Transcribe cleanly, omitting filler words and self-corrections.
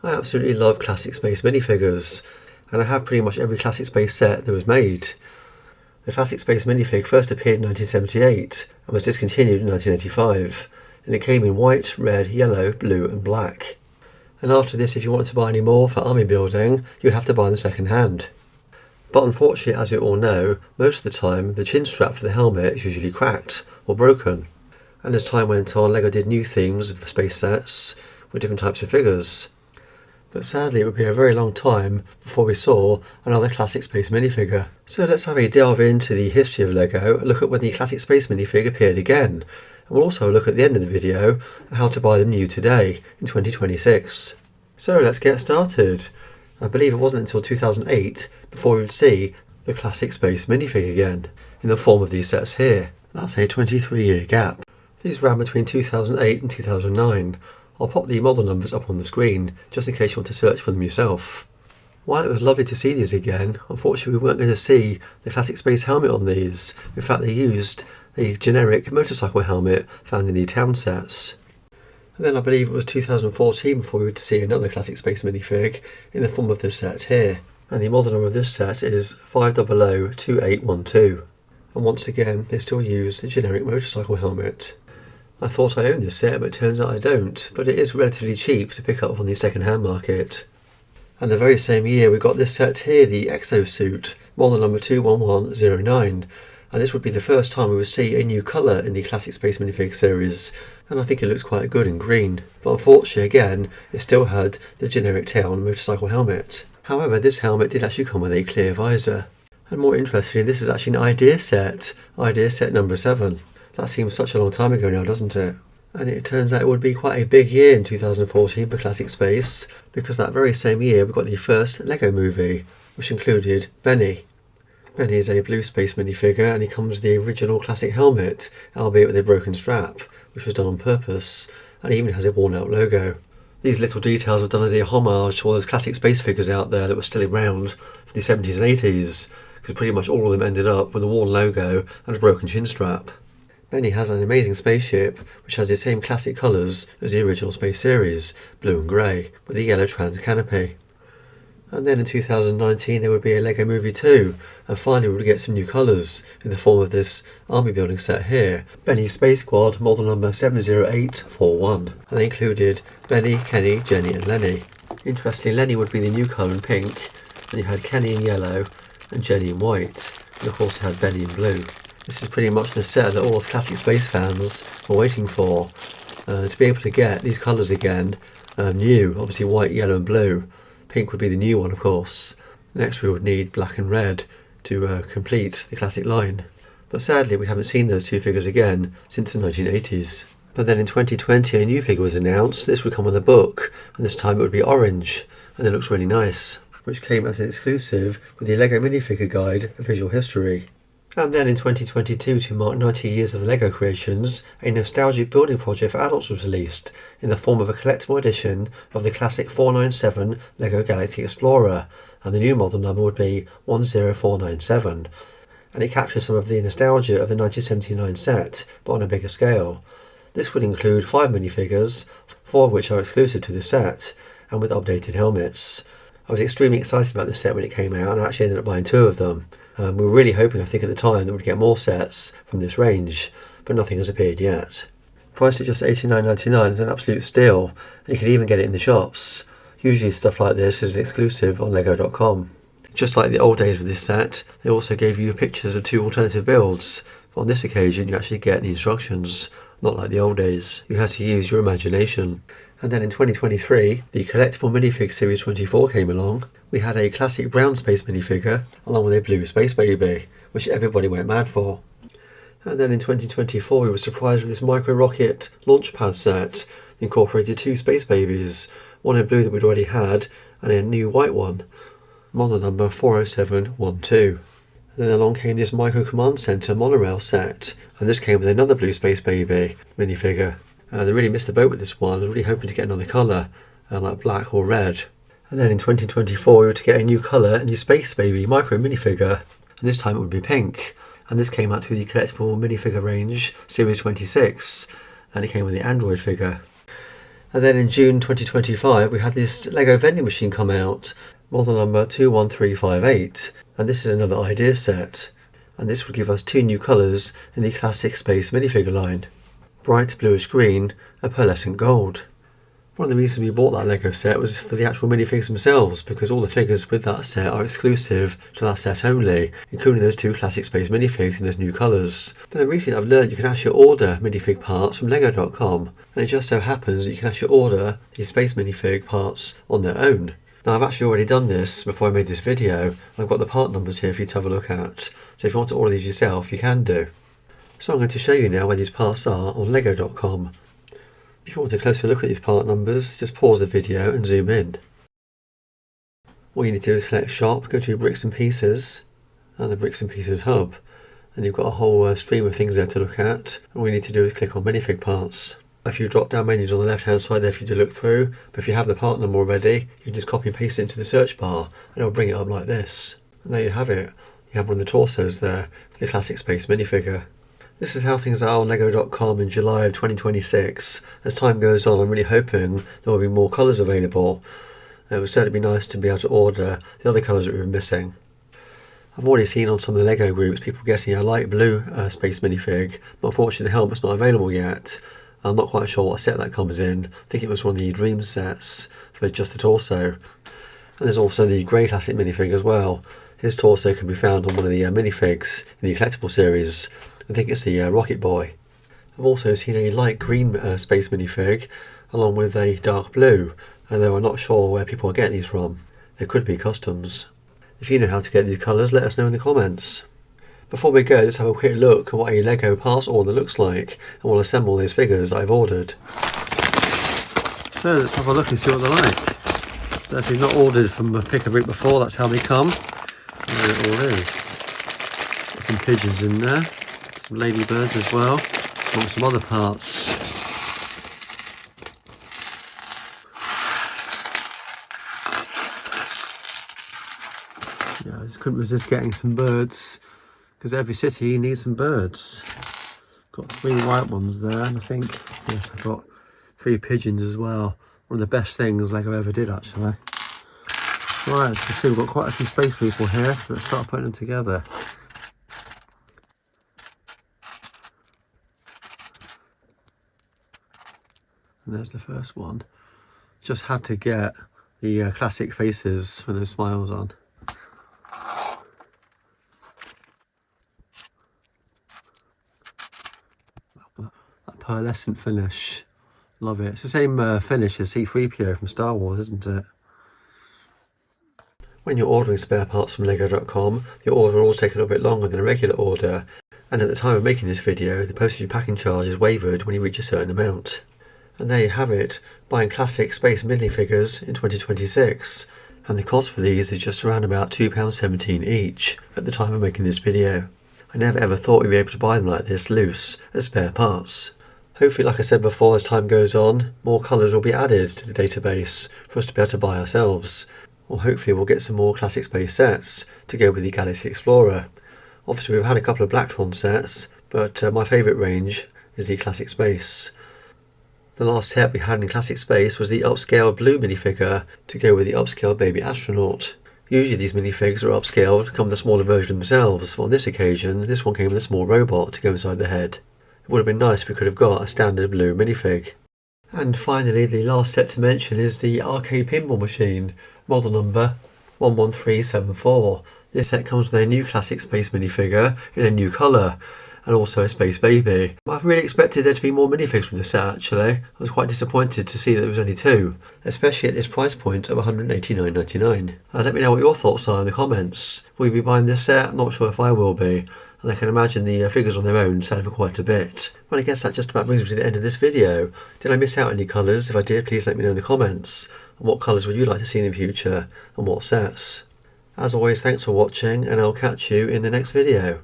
I absolutely love classic space minifigures, and I have pretty much every classic space set that was made. The classic space minifig first appeared in 1978 and was discontinued in 1985, and it came in white, red, yellow, blue and black. And after this, if you wanted to buy any more for army building, you'd have to buy them second hand. But unfortunately, as we all know, most of the time the chin strap for the helmet is usually cracked or broken. And as time went on, LEGO did new themes for space sets with different types of figures. But sadly, it would be a very long time before we saw another classic space minifigure. So let's have a delve into the history of LEGO and look at when the classic space minifig appeared again. And we'll also look at the end of the video at how to buy them new today in 2026. So let's get started. I believe it wasn't until 2008 before we would see the classic space minifig again, in the form of these sets here. That's a 23-year gap. These ran between 2008 and 2009. I'll pop the model numbers up on the screen, just in case you want to search for them yourself. While it was lovely to see these again, unfortunately we weren't going to see the classic space helmet on these. In fact, they used a generic motorcycle helmet found in the town sets. And then I believe it was 2014 before we were to see another classic space minifig in the form of this set here. And the model number of this set is 5002812. And once again, they still use the generic motorcycle helmet. I thought I owned this set, but it turns out I don't, but it is relatively cheap to pick up on the second-hand market. And the very same year we got this set here, the Exosuit, model number 21109, and this would be the first time we would see a new colour in the classic space minifig series, and I think it looks quite good in green. But unfortunately again, it still had the generic town motorcycle helmet. However, this helmet did actually come with a clear visor. And more interestingly, this is actually an idea set number 7. That seems such a long time ago now, doesn't it? And it turns out it would be quite a big year in 2014 for classic space, because that very same year we got the first LEGO movie, which included Benny. Benny is a blue space minifigure, and he comes with the original classic helmet, albeit with a broken strap, which was done on purpose, and he even has a worn out logo. These little details were done as a homage to all those classic space figures out there that were still around for the 70s and 80s, because pretty much all of them ended up with a worn logo and a broken chin strap. Benny has an amazing spaceship which has the same classic colours as the original space series, blue and grey, with a yellow trans canopy. And then in 2019 there would be a LEGO Movie 2, and finally we would get some new colours in the form of this army building set here, Benny's Space Squad, model number 70841, and they included Benny, Kenny, Jenny and Lenny. Interestingly, Lenny would be the new colour in pink, and you had Kenny in yellow and Jenny in white, and of course you had Benny in blue. This is pretty much the set that all us classic space fans were waiting for, to be able to get these colours again, new, obviously white, yellow and blue. Pink would be the new one, of course. Next we would need black and red to complete the classic line. But sadly we haven't seen those two figures again since the 1980s. But then in 2020 a new figure was announced. This would come with a book, and this time it would be orange, and it looks really nice, which came as an exclusive with the LEGO Minifigure Guide of Visual History. And then in 2022, to mark 90 years of the LEGO creations, a nostalgic building project for adults was released in the form of a collectible edition of the classic 497 LEGO Galaxy Explorer, and the new model number would be 10497. And it captures some of the nostalgia of the 1979 set, but on a bigger scale. This would include 5 minifigures, 4 of which are exclusive to the set, and with updated helmets. I was extremely excited about this set when it came out, and I actually ended up buying 2 of them. We were really hoping, I think at the time, that we'd get more sets from this range, but nothing has appeared yet. Priced at just $89.99 is an absolute steal, and you can even get it in the shops. Usually stuff like this is an exclusive on lego.com. Just like the old days with this set, they also gave you pictures of 2 alternative builds, but on this occasion you actually get the instructions, not like the old days. You had to use your imagination. And then in 2023, the collectible minifig series 24 came along. We had a classic brown space minifigure, along with a blue space baby, which everybody went mad for. And then in 2024, we were surprised with this micro rocket launch pad set that incorporated 2 space babies, one in blue that we'd already had, and a new white one, model number 40712. And then along came this micro command center monorail set, and this came with another blue space baby minifigure. They really missed the boat with this one. I was really hoping to get another colour, like black or red. And then in 2024 we were to get a new colour in the Space Baby micro minifigure, and this time it would be pink. And this came out through the collectible minifigure range, Series 26, and it came with the Android figure. And then in June 2025 we had this Lego vending machine come out, model number 21358, and this is another idea set, and this would give us 2 new colours in the classic space minifigure line, bright bluish green and pearlescent gold. One of the reasons we bought that Lego set was for the actual minifigs themselves, because all the figures with that set are exclusive to that set only, including those 2 classic space minifigs in those new colours. But then recently I've learned you can actually order minifig parts from lego.com, and it just so happens that you can actually order these space minifig parts on their own. Now I've actually already done this before I made this video. I've got the part numbers here for you to have a look at, so if you want to order these yourself you can do. So I'm going to show you now where these parts are on lego.com. If you want a closer look at these part numbers, just pause the video and zoom in. What you need to do is select shop, go to your bricks and pieces and the bricks and pieces hub, and you've got a whole stream of things there to look at. And all you need to do is click on minifig parts. A few drop down menus on the left hand side there for you to look through, but if you have the part number already you can just copy and paste it into the search bar and it'll bring it up like this. And there you have it. You have one of the torsos there for the classic space minifigure. This is how things are on lego.com in July of 2026. As time goes on, I'm really hoping there will be more colours available. It would certainly be nice to be able to order the other colours that we've been missing. I've already seen on some of the Lego groups people getting a light blue space minifig, but unfortunately the helmet's not available yet. I'm not quite sure what set that comes in. I think it was one of the Dream sets for just the torso. And there's also the grey classic minifig as well. His torso can be found on one of the minifigs in the collectible series. I think it's the Rocket Boy. I've also seen a light green space minifig along with a dark blue, and though I'm not sure where people are getting these from. They could be customs. If you know how to get these colours, let us know in the comments. Before we go, let's have a quick look at what a Lego parts order looks like, and we'll assemble those figures I've ordered. So let's have a look and see what they're like. So if you've not ordered from a Pick a Brick before, that's how they come. And there it all is. Got some pigeons in there. Some ladybirds as well, and some other parts. Yeah, I just couldn't resist getting some birds, because every city needs some birds. Got 3 white ones there, and I think, yes, I've got 3 pigeons as well. One of the best things Lego ever did, actually. Right, as you can see we've got quite a few space people here, so let's start putting them together. And there's the first one. Just had to get the classic faces with those smiles on. That pearlescent finish. Love it. It's the same finish as C-3PO from Star Wars, isn't it? When you're ordering spare parts from lego.com, the order will always take a little bit longer than a regular order. And at the time of making this video, the postage and packing charge is waived when you reach a certain amount. And there you have it, buying classic space minifigures in 2026, and the cost for these is just around about £2.17 each at the time of making this video. I never ever thought we'd be able to buy them like this loose as spare parts. Hopefully, like I said before, as time goes on, more colours will be added to the database for us to be able to buy ourselves, or hopefully we'll get some more classic space sets to go with the Galaxy Explorer. Obviously we've had a couple of Blacktron sets, but my favourite range is the classic space. The last set we had in classic space was the upscale blue minifigure to go with the upscale baby astronaut. Usually these minifigs are upscaled to come with a smaller version themselves, but on this occasion this one came with a small robot to go inside the head. It would have been nice if we could have got a standard blue minifig. And finally, the last set to mention is the arcade pinball machine, model number 11374. This set comes with a new classic space minifigure in a new colour, and also a space baby. I've really expected there to be more minifigs from this set actually. I was quite disappointed to see that there was only 2, especially at this price point of £189.99. Let me know what your thoughts are in the comments. Will you be buying this set? I'm not sure if I will be. And I can imagine the figures on their own sell for quite a bit. Well, I guess that just about brings me to the end of this video. Did I miss out any colours? If I did, please let me know in the comments. And what colours would you like to see in the future, and what sets? As always, thanks for watching, and I'll catch you in the next video.